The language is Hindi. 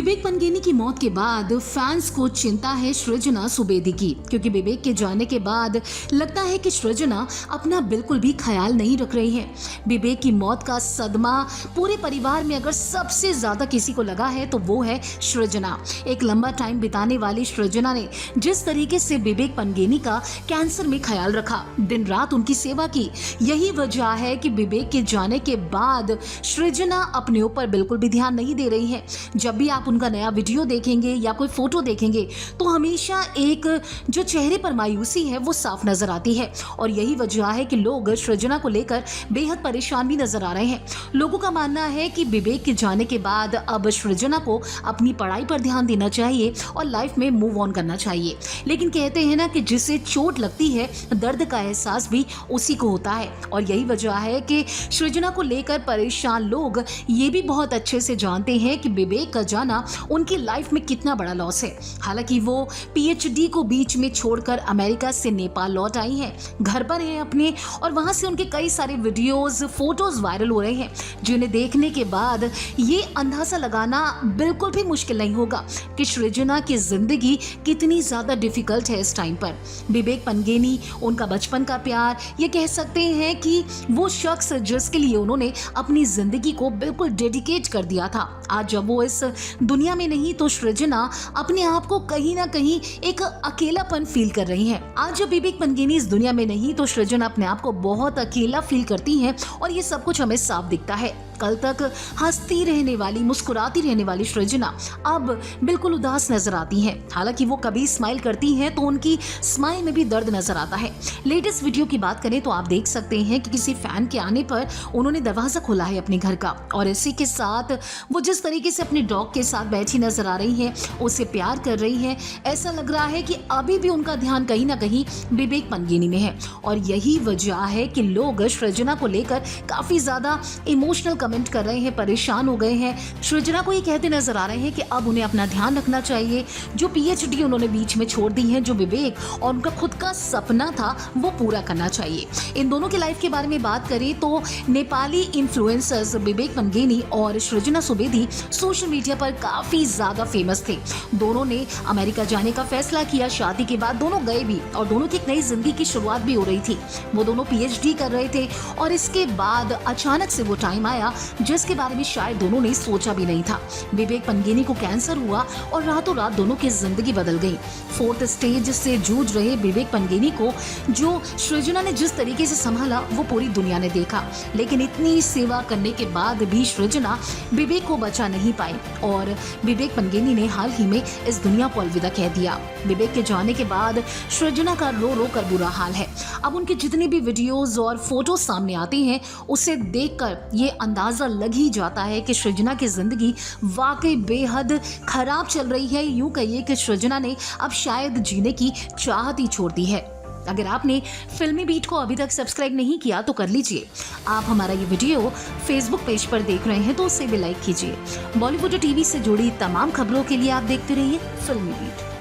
विवेक पंगेनी की मौत के बाद फैंस को चिंता है सृजना सुवेदी की, क्योंकि विवेक के जाने के बाद लगता है कि सृजना अपना बिल्कुल भी ख्याल नहीं रख रही है। विवेक की मौत का सदमा पूरे परिवार में अगर सबसे ज्यादा किसी को लगा है तो वो है सृजना। एक लंबा टाइम बिताने वाली सृजना ने जिस तरीके से विवेक पंगेनी का कैंसर में ख्याल रखा, दिन रात उनकी सेवा की, यही वजह है कि विवेक के जाने के बाद सृजना अपने ऊपर बिल्कुल भी ध्यान नहीं दे रही है। जब भी आप उनका नया वीडियो देखेंगे या कोई फोटो देखेंगे तो हमेशा एक जो चेहरे पर मायूसी है वो साफ नजर आती है, और यही वजह है कि लोग सृजना को लेकर बेहद परेशान भी नजर आ रहे हैं। लोगों का मानना है कि विवेक के जाने के बाद अब सृजना को अपनी पढ़ाई पर ध्यान देना चाहिए और लाइफ में मूव ऑन करना चाहिए। लेकिन कहते हैं ना कि जिसे चोट लगती है दर्द का एहसास भी उसी को होता है, और यही वजह है कि सृजना को लेकर परेशान लोग ये भी बहुत अच्छे से जानते हैं कि विवेक का जाना उनकी लाइफ में कितना बड़ा लॉस है। हालांकि वो पीएचडी को बीच में छोड़कर अमेरिका से नेपाल लौट आई हैं, घर पर हैं अपने, और वहां से उनके कई सारे वीडियोस फोटोज वायरल हो रहे हैं, जिन्हें देखने के बाद ये अंदाजा लगाना बिल्कुल भी मुश्किल नहीं होगा कि सृजना की जिंदगी कितनी ज्यादा डिफिकल्ट है इस टाइम पर। विवेक पंगेनी उनका बचपन का प्यार, ये कह सकते हैं कि वो शख्स जिसके लिए उन्होंने अपनी जिंदगी को बिल्कुल डेडिकेट कर दिया था, आज जब वो इस दुनिया में नहीं तो सृजना अपने आप को कहीं ना कहीं एक अकेलापन फील कर रही है। आज जब विवेक पंगेनी इस दुनिया में नहीं तो सृजना अपने आप को बहुत अकेला फील करती है, और ये सब कुछ हमें साफ दिखता है। कल तक हंसती रहने वाली, मुस्कुराती रहने वाली सृजना अब बिल्कुल उदास नजर आती हैं। हालांकि वो कभी स्माइल करती हैं तो उनकी स्माइल में भी दर्द नजर आता है। लेटेस्ट वीडियो की बात करें तो आप देख सकते हैं कि किसी फैन के आने पर उन्होंने दरवाजा खोला है अपने घर का, और इसी के साथ वो जिस तरीके से अपने डॉग के साथ बैठी नजर आ रही है, उसे प्यार कर रही है। ऐसा लग रहा है कि अभी भी उनका ध्यान कहीं ना कहीं विवेक पंगेनी में है, और यही वजह है कि लोग सृजना को लेकर काफी ज्यादा इमोशनल कमेंट कर रहे हैं, परेशान हो गए हैं। सृजना को ये कहते नजर आ रहे हैं कि अब उन्हें अपना ध्यान रखना चाहिए। जो पीएचडी उन्होंने बीच में छोड़ दी है, जो विवेक और उनका खुद का सपना था वो पूरा करना चाहिए। इन दोनों की लाइफ के बारे में बात करें तो नेपाली इन्फ्लुएंसर्स विवेक पंगेनी और सृजना सुवेदी सोशल मीडिया पर काफी ज्यादा फेमस थे। दोनों ने अमेरिका जाने का फैसला किया, शादी के बाद दोनों गए भी, और दोनों की एक नई जिंदगी की शुरुआत भी हो रही थी। वो दोनों पीएचडी कर रहे थे, और इसके बाद अचानक से वो टाइम आया जिसके बारे में शायद दोनों ने सोचा भी नहीं था। विवेक पंगेनी को कैंसर हुआ और रातों रात दोनों की जिंदगी बदल गई। 4th स्टेज से जूझ रहे विवेक पंगेनी को जो सृजना ने जिस तरीके से संभाला वो पूरी दुनिया ने देखा, लेकिन इतनी सेवा करने के बाद भी सृजना विवेक को बचा नहीं पाई, और विवेक पंगेनी ने हाल ही में इस दुनिया को अलविदा कह दिया। विवेक के जाने के बाद सृजना का रो रो कर बुरा हाल है। अब उनके जितने भी वीडियोस और फोटो सामने आते हैं उसे देखकर ये अंदाजा लग ही जाता है कि सृजना की जिंदगी वाकई बेहद खराब चल रही है। यूं कहिए कि सृजना ने अब शायद जीने की चाहत ही छोड़ दी है। अगर आपने फिल्मी बीट को अभी तक सब्सक्राइब नहीं किया तो कर लीजिए। आप हमारा ये वीडियो फेसबुक पेज पर देख रहे हैं तो उसे भी लाइक कीजिए। बॉलीवुड टीवी से जुड़ी तमाम खबरों के लिए आप देखते रहिए फिल्मी बीट।